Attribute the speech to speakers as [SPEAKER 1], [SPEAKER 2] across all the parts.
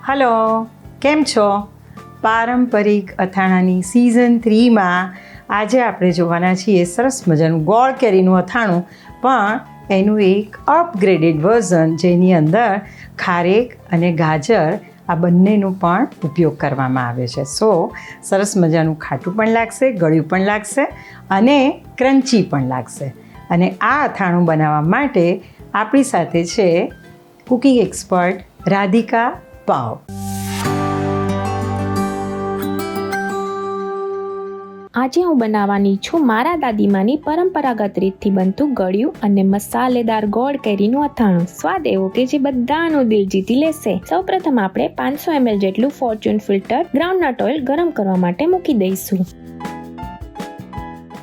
[SPEAKER 1] Hello, કેમ છો? પારંપરિક અથાણાની સિઝન 3માં આજે આપણે જોવાના છીએ સરસ મજાનું ગોળ કેરીનું અથાણું, પણ એનું એક અપગ્રેડેડ વર્ઝન જેની અંદર ખારેક અને ગાજર આ બંનેનો પણ ઉપયોગ કરવામાં આવે છે. સો સરસ મજાનું ખાટું પણ લાગશે, ગળ્યું પણ લાગશે અને ક્રન્ચી પણ લાગશે. અને આ અથાણું બનાવવા માટે આપણી સાથે છે કુકિંગ એક્સપર્ટ રાધિકા પાવ.
[SPEAKER 2] આજે હું બનાવવાની છું મારા દાદીમાની પરંપરાગત રીતથી બનતું ગળ્યું અને મસાલેદાર ગોળ કેરીનું અથાણું. સ્વાદ એવો કે જે બધાનું દિલ જીતી લેશે. સૌપ્રથમ આપણે 500 ml જેટલું ફોર્ચ્યુન ફિલ્ટર ગ્રાઉન્ડનટ ઓઇલ ગરમ કરવા માટે મૂકી દઈશું.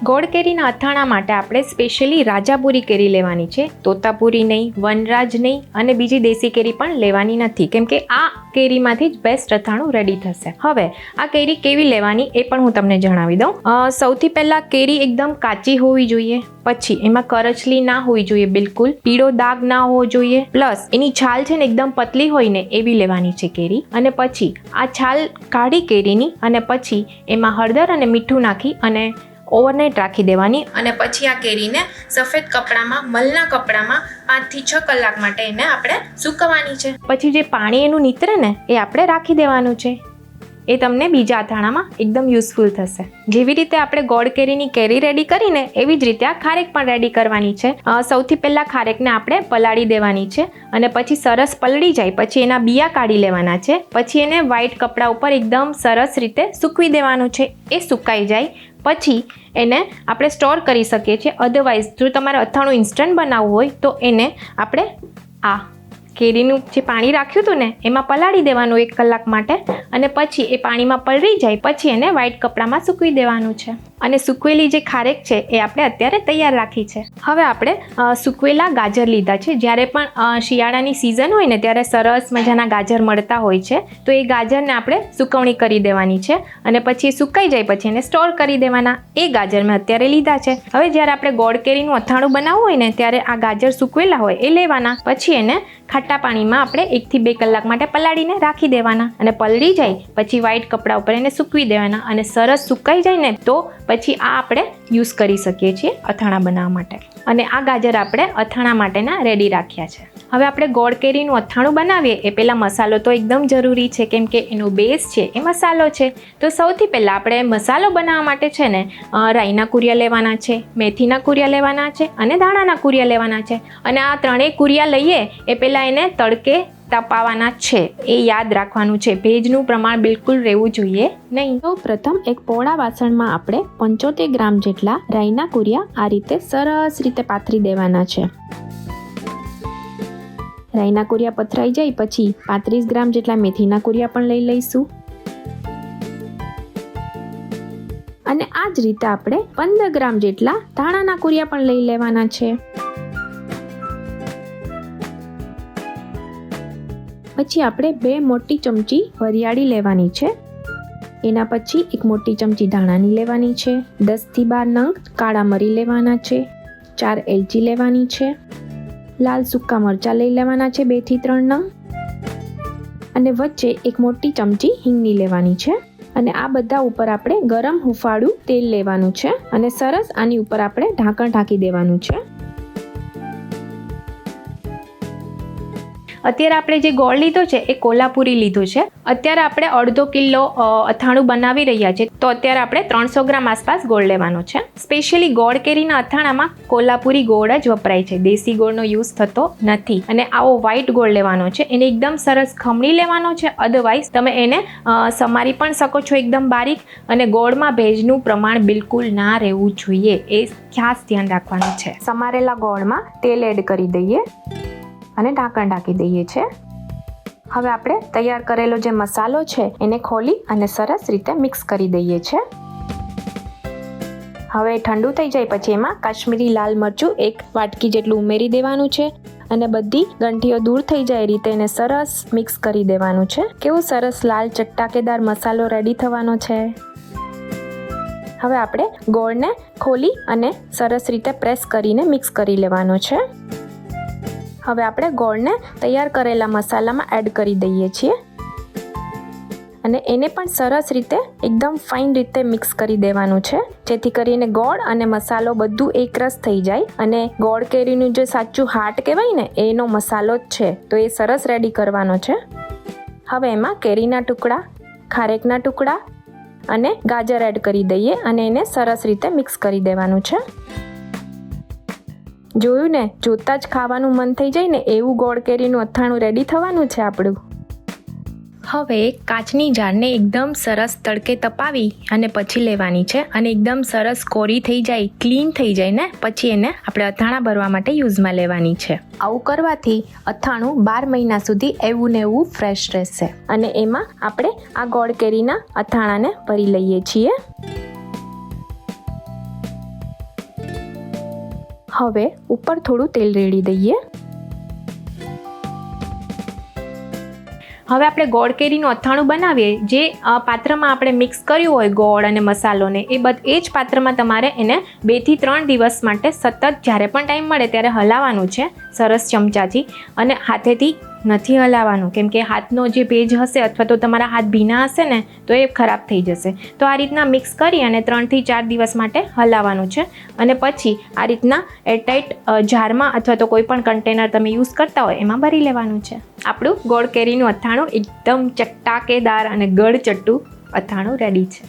[SPEAKER 2] ગોળ કેરીના અથાણા માટે આપણે સ્પેશિયલી રાજાપુરી કેરી લેવાની છે. તોતાપુરી નહીં, વનરાજ નહીં અને બીજી દેશી કેરી પણ લેવાની નથી, કેમ કે આ કેરીમાંથી જ બેસ્ટ અથાણું રેડી થશે. હવે આ કેરી કેવી લેવાની એ પણ હું તમને જણાવી દઉં. સૌથી પહેલાં કેરી એકદમ કાચી હોવી જોઈએ, પછી એમાં કરચલી ના હોવી જોઈએ, બિલકુલ પીળો દાગ ના હોવો જોઈએ, પ્લસ એની છાલ છે ને એકદમ પતલી હોય ને એવી લેવાની છે કેરી. અને પછી આ છાલ કાઢી કેરીની અને પછી એમાં હળદર અને મીઠું નાખી અને ઓવરનાઇટ રાખી દેવાની. અને પછી આ કેરીને સફેદ કપડામાં, મલના કપડામાં 5 થી 6 કલાક માટે એને આપણે સૂકવવાની છે. પછી જે પાણી એનું નીતરે ને એ આપણે રાખી દેવાનું છે. એ તમને બીજા અથાણામાં એકદમ યુઝફુલ થશે. જેવી રીતે આપણે ગોળ કેરીની કેરી રેડી કરીને એવી જ રીતે આ ખારેક પણ રેડી કરવાની છે. સૌથી પહેલાં ખારેકને આપણે પલાળી દેવાની છે અને પછી સરસ પલળી જાય પછી એના બિયા કાઢી લેવાના છે. પછી એને વ્હાઈટ કપડા ઉપર એકદમ સરસ રીતે સૂકવી દેવાનું છે. એ સુકાઈ જાય પછી એને આપણે સ્ટોર કરી શકીએ છીએ. અધરવાઇઝ જો તમારે અથાણું ઇન્સ્ટન્ટ બનાવવું હોય તો એને આપણે આ કેરીનું જે પાણી રાખ્યું હતું ને એમાં પલાળી દેવાનું 1 કલાક માટે અને પછી એ પાણીમાં પલળી જાય પછી એને વ્હાઈટ કપડામાં સૂકવી દેવાનું છે. અને સૂકવેલી જે ખારેક છે એ આપણે અત્યારે તૈયાર રાખી છે. હવે આપણે સૂકવેલા ગાજર લીધા છે. જ્યારે પણ શિયાળાની સિઝન હોય ને ત્યારે સરસ મજાના ગાજર મળતા હોય છે, તો એ ગાજરને આપણે સુકવણી કરી દેવાની છે અને પછી એ સુકાઈ જાય પછી એને સ્ટોર કરી દેવાના. એ ગાજર મેં અત્યારે લીધા છે. હવે જ્યારે આપણે ગોળ કેરીનું અથાણું બનાવવું હોય ને ત્યારે આ ગાજર સૂકવેલા હોય એ લેવાના. પછી એને ખાટા પાણીમાં આપણે 1 થી 2 કલાક માટે પલાળીને રાખી દેવાના અને પલળી જાય પછી વ્હાઈટ કપડા ઉપર એને સૂકવી દેવાના. અને સરસ સુકાઈ જાય ને તો પછી આ આપણે યુઝ કરી શકીએ છીએ અથાણા બનાવવા માટે. અને આ ગાજર આપણે અથાણા માટેના રેડી રાખ્યા છે. હવે આપણે ગોળ કેરીનું અથાણું બનાવીએ એ પહેલાં મસાલો તો એકદમ જરૂરી છે, કેમ કે એનો બેઝ છે એ મસાલો છે. તો સૌથી પહેલાં આપણે મસાલો બનાવવા માટે છે ને રાઈના કુરિયા લેવાના છે, મેથીના કુરિયા લેવાના છે અને ધાણાના કુરિયા લેવાના છે. અને આ ત્રણેય કુરિયા લઈએ એ પહેલાં એને તડકે તપાવવાના છે. એ યાદ રાખવાનું છે. ભેજનું પ્રમાણ બિલકુલ રહેવું જોઈએ નહીં. તો પ્રથમ એક પોળા વાસણમાં આપણે 75 ગ્રામ જેટલા રાઈના કુરિયા આ રીતે સરસ રીતે પાથરી દેવાના છે. રાઈના કુરિયા પથરાઈ જાય પછી 35 ગ્રામ જેટલા મેથીના કુરિયા પણ લઈ લઈશું. અને આ જ રીતે આપણે 15 ગ્રામ જેટલા ધાણાના કુરિયા પણ લઈ લેવાના છે. પછી આપણે 2 મોટી ચમચી વરિયાળી લેવાની છે. એના પછી 1 મોટી ચમચી ધાણાની લેવાની છે. 10 થી 12 નંગ કાળા મરી લેવાના છે. 4 એલચી લેવાની છે. લાલ સૂકા મરચાં લઈ લેવાના છે 2 થી 3 નંગ. અને વચ્ચે 1 મોટી ચમચી હિંગની લેવાની છે. અને આ બધા ઉપર આપણે ગરમ હુંફાળું તેલ લેવાનું છે અને સરસ આની ઉપર આપણે ઢાંકણ ઢાંકી દેવાનું છે. અત્યારે આપણે જે ગોળ લીધો છે એ કોલ્હાપુરી લીધો છે. અત્યારે આપણે 1/2 કિલો અથાણું બનાવી રહ્યા છે, તો અત્યારે આપણે 300 ગ્રામ આસપાસ ગોળ લેવાનો છે. સ્પેશિયલી ગોળ કેરીના અથાણામાં કોલ્હાપુરી ગોળ જ વપરાય છે, દેશી ગોળનો યુઝ થતો નથી. અને આવો વ્હાઈટ ગોળ લેવાનો છે, એને એકદમ સરસ ખમણી લેવાનો છે. અધરવાઇઝ તમે એને સમારી પણ શકો છો એકદમ બારીક. અને ગોળમાં ભેજનું પ્રમાણ બિલકુલ ના રહેવું જોઈએ, એ ખાસ ધ્યાન રાખવાનું છે. સમારેલા ગોળમાં તેલ એડ કરી દઈએ અને ઢાંકણ ઢાંકી દઈએ છે. હવે આપણે તૈયાર કરેલો જે મસાલો છે એને ખોલી અને સરસ રીતે મિક્સ કરી દઈએ છે. હવે ઠંડુ થઈ જાય પછી એમાં કાશ્મીરી લાલ મરચું 1 વાટકી જેટલું ઉમેરી દેવાનું છે અને બધી ગંઠીઓ દૂર થઈ જાય એ રીતે એને સરસ મિક્સ કરી દેવાનું છે. કેવો સરસ લાલ ચટાકેદાર મસાલો રેડી થવાનો છે. હવે આપણે ગોળને ખોલી અને સરસ રીતે પ્રેસ કરીને મિક્સ કરી લેવાનો છે. હવે આપણે ગોળને તૈયાર કરેલા મસાલામાં એડ કરી દઈએ છીએ. અને એને પણ સરસ રીતે એકદમ ફાઇન રીતે મિક્સ કરી દેવાનું છે, જેથી કરીને ગોળ અને મસાલો બધું એકરસ થઈ જાય. અને ગોળ કેરીનું જે સાચું હાર્ટ કહેવાય ને એનો મસાલો જ છે, તો એ સરસ રેડી કરવાનો છે. હવે એમાં કેરીના ટુકડા, ખારેકના ટુકડા અને ગાજર એડ કરી દઈએ અને એને સરસ રીતે મિક્સ કરી દેવાનું છે. જોયું ને, જોતાં જ ખાવાનું મન થઈ જાય ને એવું ગોળ કેરીનું અથાણું રેડી થવાનું છે આપણું. હવે કાચની જારને એકદમ સરસ તડકે તપાવી અને પછી લેવાની છે, અને એકદમ સરસ કોરી થઈ જાય, ક્લીન થઈ જાય ને પછી એને આપણે અથાણા ભરવા માટે યુઝમાં લેવાની છે. આવું કરવાથી અથાણું 12 મહિના સુધી એવું ને એવું ફ્રેશ રહેશે. અને એમાં આપણે આ ગોળ કેરીના અથાણાને ભરી લઈએ છીએ. હવે ઉપર થોડું તેલ રેડી દઈએ. હવે આપણે ગોળ કેરીનું અથાણું બનાવીએ, જે પાત્રમાં આપણે મિક્સ કર્યું હોય ગોળ અને મસાલોને, એ જ પાત્રમાં તમારે એને 2 થી 3 દિવસ માટે સતત જ્યારે પણ ટાઈમ મળે ત્યારે હલાવવાનું છે, સરસ ચમચાથી. અને હાથેથી નથી હલાવવાનું, કેમ કે હાથનો જે ભેજ હશે અથવા તો તમારા હાથ ભીના હશે ને તો એ ખરાબ થઈ જશે. તો આ રીતના મિક્સ કરી અને 3 થી 4 દિવસ માટે હલાવવાનું છે. અને પછી આ રીતના એરટાઇટ જારમાં અથવા તો કોઈ પણ કન્ટેનર તમે યુઝ કરતા હોય એમાં ભરી લેવાનું છે. આપણું ગોળ કેરીનું અથાણું એકદમ ચટાકેદાર અને ગળચટ્ટું અથાણું રેડી છે.